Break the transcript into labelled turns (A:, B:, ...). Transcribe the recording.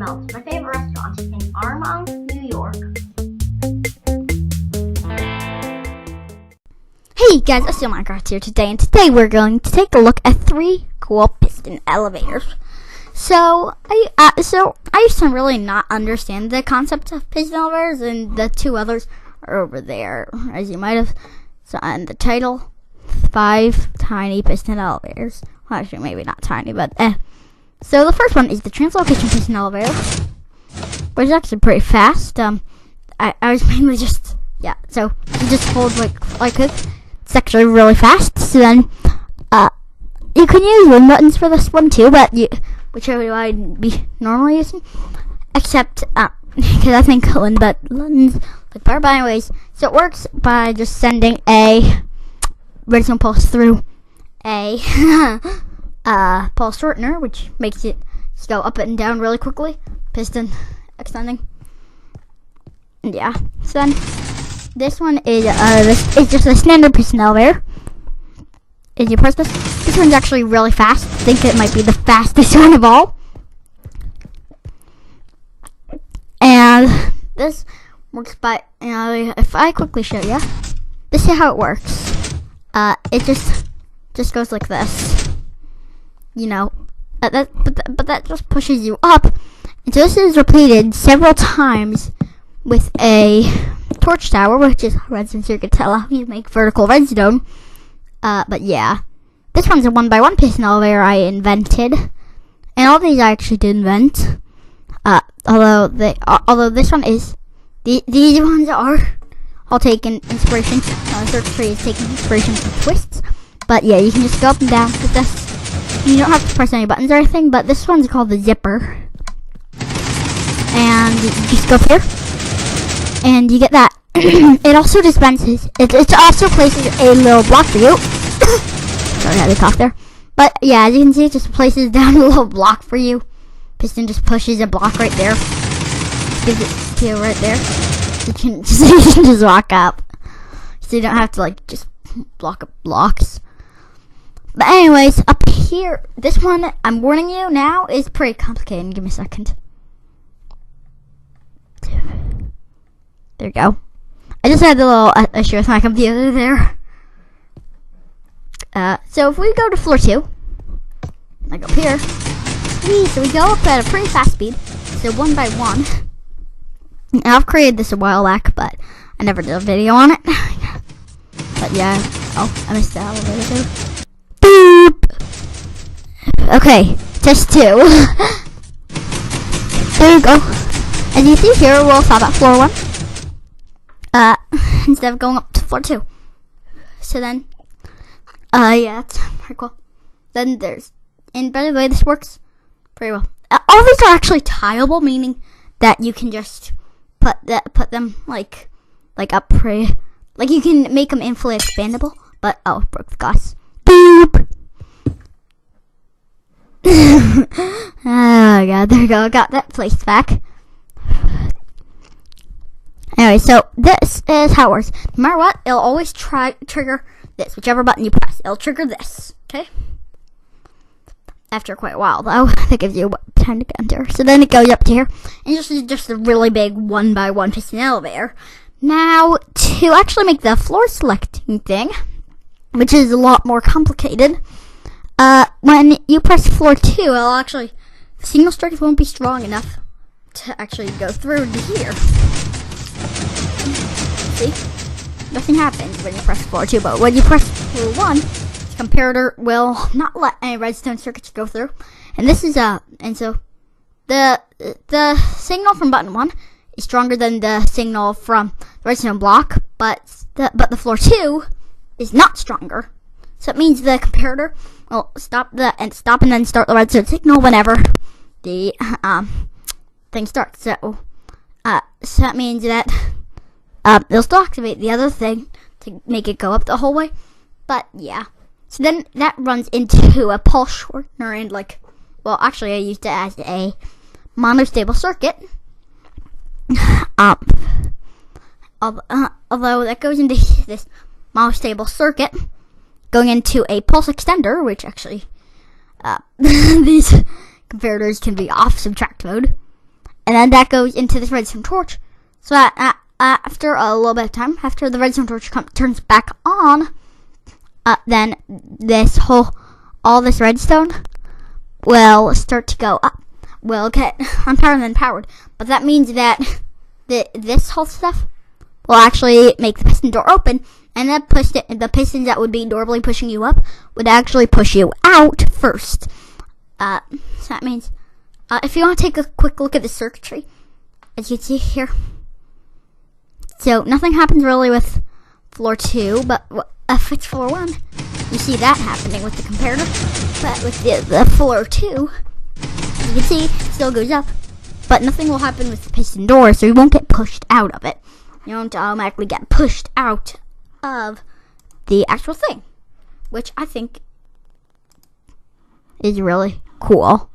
A: Mel's, my favorite restaurant in Armonk, New York.
B: Hey guys, it's Minecraft here today, and today we're going to take a look at 3 cool piston elevators. So I used to really not understand the concept of piston elevators, and the 2 others are over there, as you might have saw in the title. 5 tiny piston elevators. Well, actually, maybe not tiny, but So the first one is the translocation piston elevator, which is actually pretty fast. I was mainly just so you just hold like this. It's actually really fast. So then, you can use win buttons for this one too, but whichever I'd be normally using, except because I think win buttons like better. But anyways, so it works by just sending a redstone pulse through a pulse shortener, which makes it just go up and down really quickly. Piston extending. Yeah. So then, this one is this is just a standard piston elevator. If you press this one's actually really fast. I think it might be the fastest one of all. And this works by, if I quickly show you, this is how it works. It just goes like this. But that just pushes you up. And so this is repeated several times with a torch tower, which is redstone circuit to allow you to make vertical redstone. But yeah, this one's a 1x1 piston elevator I invented, and all these I actually did invent. Although this one is, these ones are all taken inspiration. Circuitry is taking inspiration from twists. But yeah, you can just go up and down with this. You don't have to press any buttons or anything. But this one's called the zipper, and you just go here, and you get that. It also dispenses. It also places a little block for you. Sorry, I had to cough there. But yeah, as you can see, it just places down a little block for you. Piston just pushes a block right there. Gives it to you right there. You can just walk up, so you don't have to just block up blocks. But anyways, up here, this one I'm warning you now is pretty complicated. Give me a second. There you go. I just had a little issue with my computer there. So if we go to floor 2, like up here, so we go up at a pretty fast speed, so 1x1. And I've created this a while back, but I never did a video on it. But yeah, I missed the elevator too. Boop! Okay, test 2. There you go. As you see here, we'll stop at floor 1. Instead of going up to floor 2. So then, yeah, that's pretty cool. Then and by the way, this works pretty well. All these are actually tileable, meaning that you can just put them like up pretty, you can make them infinitely expandable. But broke the glass. Boop. Oh god, there we go. I got that placed back. Anyway, so this is how it works. No matter what, it'll always trigger this. Whichever button you press, it'll trigger this. Okay? After quite a while, though, that gives you time to enter. So then it goes up to here, and this is just a really big 1x1 piston elevator. Now, to actually make the floor selecting thing, which is a lot more complicated, when you press floor 2, the signal strength won't be strong enough to actually go through to here. See? Nothing happens when you press floor 2, but when you press floor 1, the comparator will not let any redstone circuits go through. And this is and so the signal from button 1 is stronger than the signal from the redstone block, but the floor 2 is not stronger. So it means the comparator will stop and then start the redstone signal whenever the thing starts. So that means that it'll still activate the other thing to make it go up the whole way. But yeah. So then that runs into a pulse shortener, and actually I used it as a monostable circuit. Although that goes into this monostable circuit, going into a pulse extender, which actually these comparators can be off subtract mode. and then that goes into this redstone torch. So after a little bit of time, after the redstone torch turns back on, then all this redstone will start to go up. Will get unpowered and powered, but that means that this whole stuff will actually make the piston door open, and the pistons that would be normally pushing you up would actually push you out first. So that means, if you want to take a quick look at the circuitry, as you can see here. So nothing happens really with floor 2, but if it's floor 1, you see that happening with the comparator. But with the floor 2, you can see it still goes up, but nothing will happen with the piston door, so you won't get pushed out of it. You don't automatically get pushed out of the actual thing, which I think is really cool.